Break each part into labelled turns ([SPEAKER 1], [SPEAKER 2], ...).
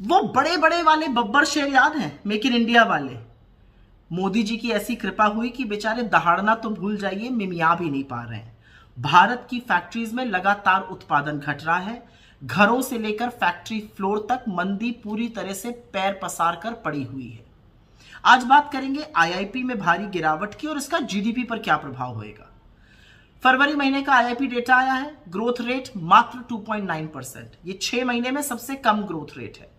[SPEAKER 1] वो बड़े बड़े वाले बब्बर शेर याद हैं, मेक इन इंडिया वाले। मोदी जी की ऐसी कृपा हुई कि बेचारे दहाड़ना तो भूल जाइए, मिमिया भी नहीं पा रहे हैं। भारत की फैक्ट्रीज में लगातार उत्पादन घट रहा है। घरों से लेकर फैक्ट्री फ्लोर तक मंदी पूरी तरह से पैर पसार कर पड़ी हुई है। आज बात करेंगे आईआईपी में भारी गिरावट की और इसका जीडीपी पर क्या प्रभाव होएगा। फरवरी महीने का आईआईपी डेटा आया है, ग्रोथ रेट मात्र 2.9%। ये 6 महीने में सबसे कम ग्रोथ रेट है।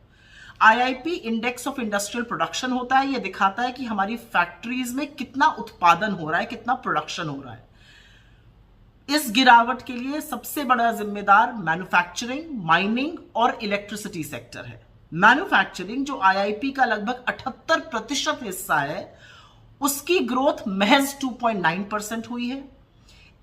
[SPEAKER 1] IIP index of industrial production होता है, ये दिखाता है कि हमारी फैक्ट्रीज में कितना उत्पादन हो रहा है, कितना प्रोडक्शन हो रहा है। इस गिरावट के लिए सबसे बड़ा जिम्मेदार मैन्युफैक्चरिंग, माइनिंग और इलेक्ट्रिसिटी सेक्टर है। मैन्युफैक्चरिंग जो आईआईपी का लगभग 78% हिस्सा है, उसकी ग्रोथ महज 2.9% हुई है।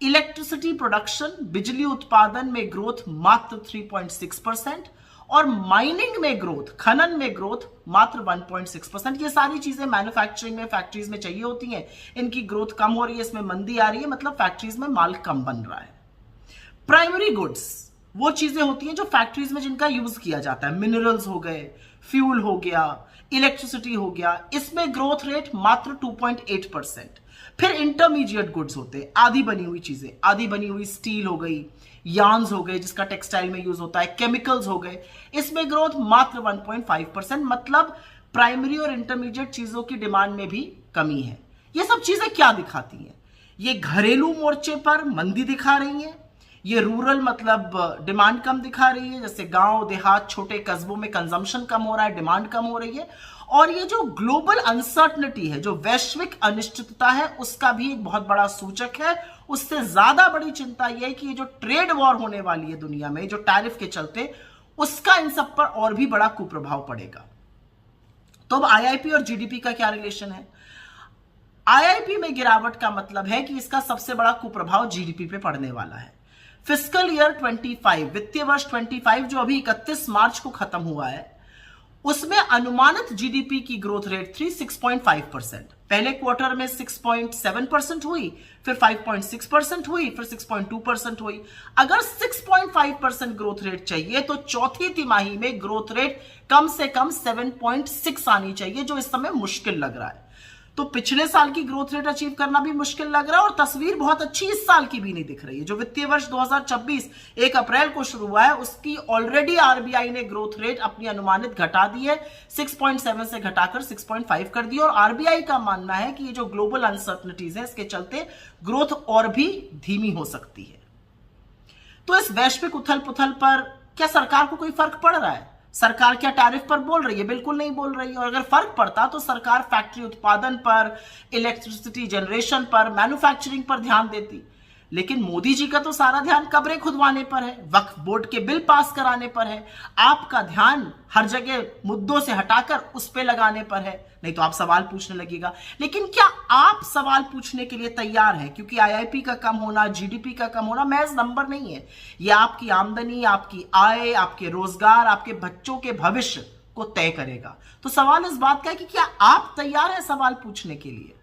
[SPEAKER 1] इलेक्ट्रिसिटी प्रोडक्शन, बिजली उत्पादन में ग्रोथ मात्र 3.6% और माइनिंग में ग्रोथ, खनन में ग्रोथ मात्र 1.6%। ये सारी चीजें मैन्युफैक्चरिंग में, फैक्ट्रीज में चाहिए होती हैं। इनकी ग्रोथ कम हो रही है, इसमें मंदी आ रही है, मतलब फैक्ट्रीज में माल कम बन रहा है। प्राइमरी गुड्स वो चीजें होती हैं जो फैक्ट्रीज में जिनका यूज किया जाता है, मिनरल्स हो गए, फ्यूल हो गया, इलेक्ट्रिसिटी हो गया, इसमें ग्रोथ रेट मात्र 2.8%। फिर इंटरमीडिएट गुड्स होते हैं, आधी बनी हुई चीजें, आधी बनी हुई स्टील हो गई, यार्न्स हो गए जिसका टेक्सटाइल में यूज होता है, केमिकल्स हो गए, इसमें ग्रोथ मात्र 1.5%। मतलब प्राइमरी और इंटरमीडिएट चीजों की डिमांड में भी कमी है। ये सब चीजें क्या दिखाती हैं? ये घरेलू मोर्चे पर मंदी दिखा रही है, ये रूरल मतलब डिमांड कम दिखा रही है, जैसे गांव देहात छोटे कस्बों में कंजम्पशन कम हो रहा है, डिमांड कम हो रही है। और ये जो ग्लोबल अनसर्टनिटी है, जो वैश्विक अनिश्चितता है, उसका भी एक बहुत बड़ा सूचक है। उससे ज्यादा बड़ी चिंता यह है कि ये जो ट्रेड वॉर होने वाली है दुनिया में, जो टैरिफ के चलते, उसका इन सब पर और भी बड़ा कुप्रभाव पड़ेगा। तो अब आईआईपी और जीडीपी का क्या रिलेशन है? आईआईपी में गिरावट का मतलब है कि इसका सबसे बड़ा कुप्रभाव जीडीपी पे पड़ने वाला है। फिस्कल ईयर 25, वित्तीय वर्ष 25 जो अभी 31 मार्च को खत्म हुआ है, उसमें अनुमानित जीडीपी की ग्रोथ रेट थी 6.5%। पहले क्वार्टर में 6.7% हुई, फिर 5.6% हुई, फिर 6.2% हुई। अगर 6.5% ग्रोथ रेट चाहिए तो चौथी तिमाही में ग्रोथ रेट कम से कम 7.6 आनी चाहिए, जो इस समय मुश्किल लग रहा है। तो पिछले साल की ग्रोथ रेट अचीव करना भी मुश्किल लग रहा है और तस्वीर बहुत अच्छी इस साल की भी नहीं दिख रही है। जो वित्तीय वर्ष 2026 1 अप्रैल को शुरू हुआ है, उसकी ऑलरेडी आरबीआई ने ग्रोथ रेट अपनी अनुमानित घटा दी है, 6.7 से घटाकर 6.5 कर दी। और आरबीआई का मानना है कि ये जो ग्लोबल अनसर्टनिटीज है, इसके चलते ग्रोथ और भी धीमी हो सकती है। तो इस वैश्विक उथल पुथल पर क्या सरकार को कोई फर्क पड़ रहा है? सरकार क्या टैरिफ पर बोल रही है? बिल्कुल नहीं बोल रही है। और अगर फर्क पड़ता तो सरकार फैक्ट्री उत्पादन पर, इलेक्ट्रिसिटी जनरेशन पर, मैन्युफैक्चरिंग पर ध्यान देती। लेकिन मोदी जी का तो सारा ध्यान कब्रें खुदवाने पर है, वक्फ बोर्ड के बिल पास कराने पर है। आपका ध्यान हर जगह मुद्दों से हटाकर उस पे लगाने पर है, नहीं तो आप सवाल पूछने लगेगा। लेकिन क्या आप सवाल पूछने के लिए तैयार हैं? क्योंकि आईआईपी का कम होना, जीडीपी का कम होना महज नंबर नहीं है। यह आपकी आमदनी, आपकी आय, आपके रोजगार, आपके बच्चों के भविष्य को तय करेगा। तो सवाल इस बात का है कि क्या आप तैयार हैं सवाल पूछने के लिए?